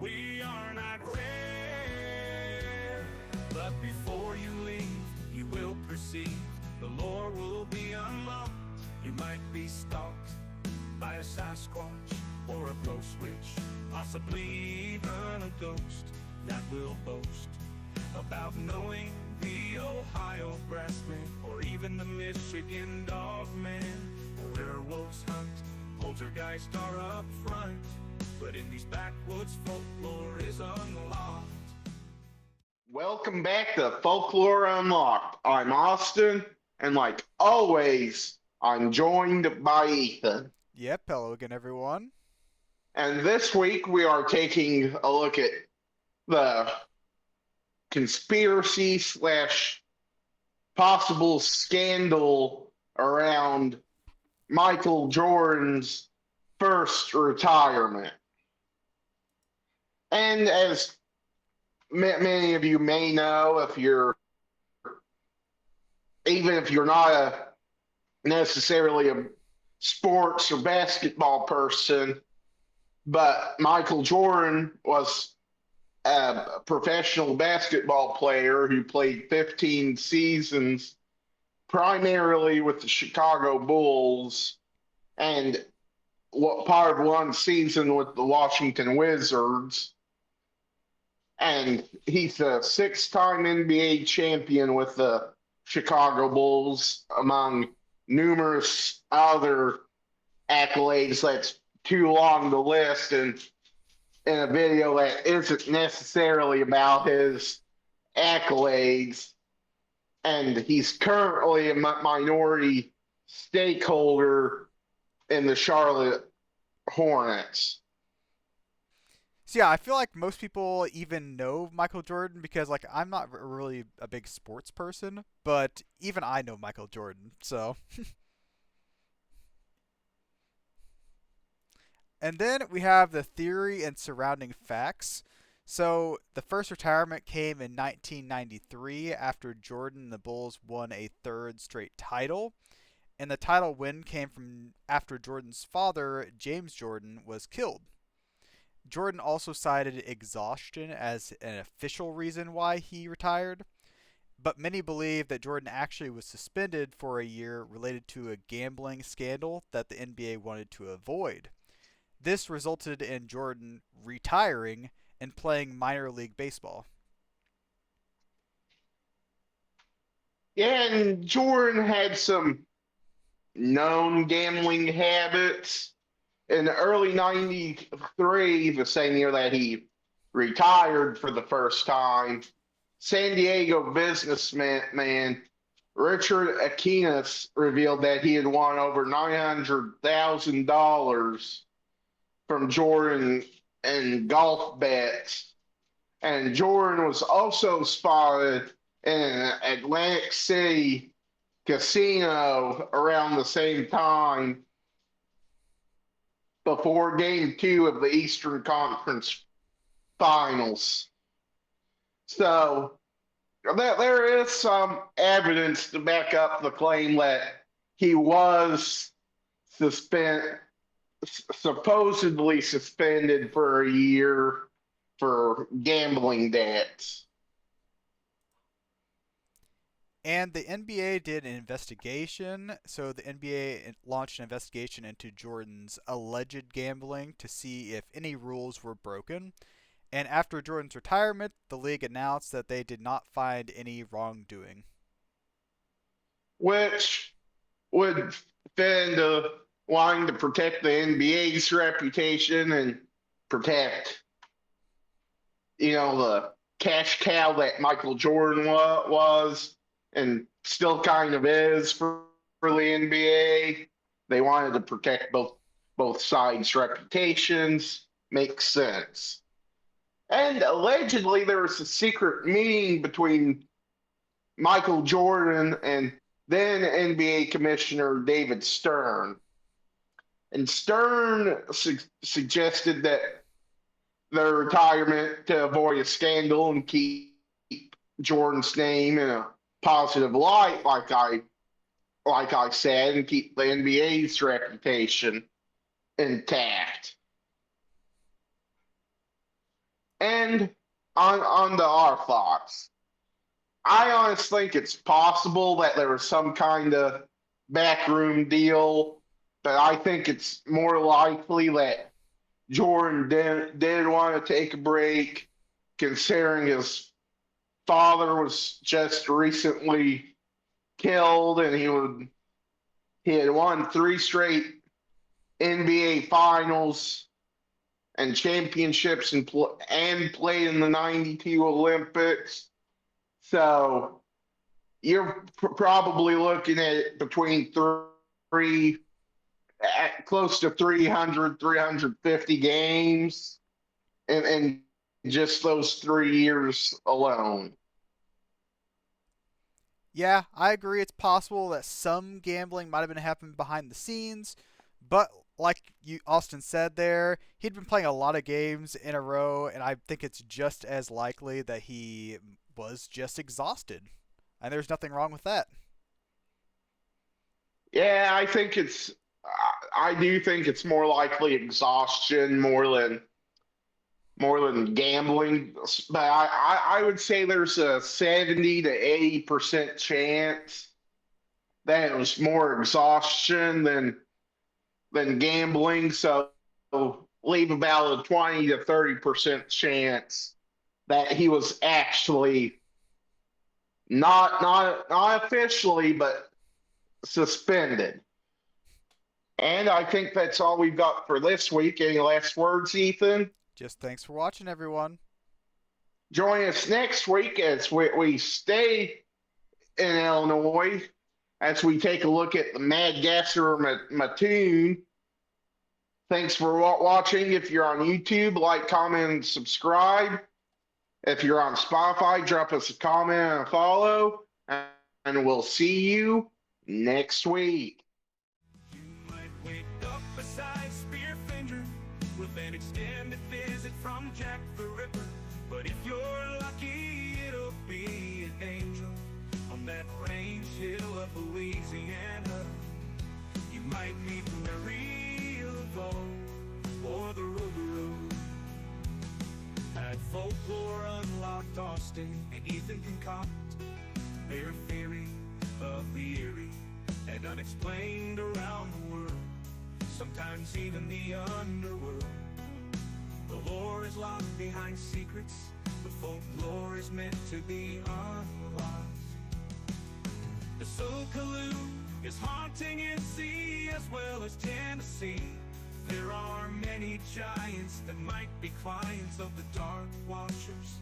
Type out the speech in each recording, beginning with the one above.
We are not rare. But before you leave, you will perceive the lore will be unlocked. You might be stalked by a Sasquatch or a ghost witch, possibly even a ghost that will boast about knowing the Ohio Grassman or even the Michigan Dogman. Werewolves hunt, poltergeists are up front, but in these backwoods folklore is unlocked. Welcome back to Folklore Unlocked. I'm Austin, and like always, I'm joined by Ethan. Yep, hello again, everyone. And this week we are taking a look at the conspiracy slash possible scandal around Michael Jordan's first retirement. And as many of you may know, even if you're not necessarily a sports or basketball person, but Michael Jordan was a professional basketball player who played 15 seasons primarily with the Chicago Bulls and part of one season with the Washington Wizards. And he's a six-time NBA champion with the Chicago Bulls, among numerous other accolades that's too long to list, and in a video that isn't necessarily about his accolades. And he's currently a minority stakeholder in the Charlotte Hornets. So yeah, I feel like most people even know Michael Jordan because like I'm not really a big sports person, but even I know Michael Jordan. So and then we have the theory and surrounding facts. So the first retirement came in 1993 after Jordan and the Bulls won a third straight title. And the title win came from after Jordan's father, James Jordan, was killed. Jordan also cited exhaustion as an official reason why he retired, but many believe that Jordan actually was suspended for a year related to a gambling scandal that the NBA wanted to avoid. This resulted in Jordan retiring and playing minor league baseball. Yeah, and Jordan had some known gambling habits. In the early 93, the same year that he retired for the first time, San Diego businessman Richard Aquinas revealed that he had won over $900,000 from Jordan in golf bets. And Jordan was also spotted in an Atlantic City casino around the same time before game two of the Eastern Conference Finals. So there is some evidence to back up the claim that he was supposedly suspended for a year for gambling debts. And the NBA did an investigation. So the NBA launched an investigation into Jordan's alleged gambling to see if any rules were broken. And after Jordan's retirement, the league announced that they did not find any wrongdoing. Which would fit into wanting to protect the NBA's reputation and protect, the cash cow that Michael Jordan was and still kind of is for the NBA. They wanted to protect both sides' reputations. Makes sense. And allegedly, there was a secret meeting between Michael Jordan and then NBA Commissioner David Stern. And Stern suggested that their retirement to avoid a scandal and keep Jordan's name in a positive light, like I said, and keep the NBA's reputation intact. and on the our thoughts. I honestly think it's possible that there was some kind of backroom deal, but I think it's more likely that Jordan did want to take a break, considering his father was just recently killed, and he had won 3 straight NBA finals and championships and played in the '92 Olympics. So you're probably looking at between three, close to 300, 350 games in just those 3 years alone. Yeah, I agree. It's possible that some gambling might have been happening behind the scenes, but like Austin said there, he'd been playing a lot of games in a row, and I think it's just as likely that he was just exhausted, and there's nothing wrong with that. Yeah, I do think it's more likely exhaustion more than gambling. But I would say there's a 70 to 80% chance that it was more exhaustion than gambling. So leave about a 20 to 30% chance that he was actually not officially, but suspended. And I think that's all we've got for this week. Any last words, Ethan? Just thanks for watching, everyone. Join us next week as we stay in Illinois as we take a look at the Mad Gasser Mattoon. Thanks for watching. If you're on YouTube, like, comment, and subscribe. If you're on Spotify, drop us a comment and a follow. And we'll see you next week. You might wake up beside Spearfinger with an extended visit from Jack the Ripper. But if you're lucky, it'll be an angel on that range hill of Louisiana. You might meet Mary Laveau or the Road. At Folklore Unlocked, Austin and Ethan concoct their theory of the eerie and unexplained around the world, sometimes even the underworld. The lore is locked behind secrets, the folklore is meant to be unlocked. The Sokaloo is haunting NC as well as Tennessee. There are many giants that might be clients of the Dark Watchers,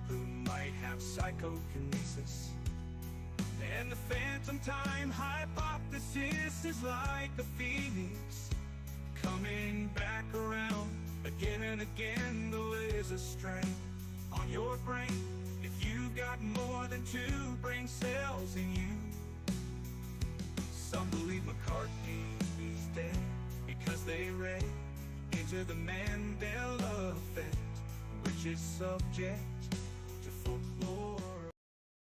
who might have psychokinesis. And the phantom time hypothesis is like the phoenix, coming back around again and again. Though is a strain on your brain if you've got more than 2 brain cells in you. Some believe McCartney's dead because they read into the Mandela effect, which is subject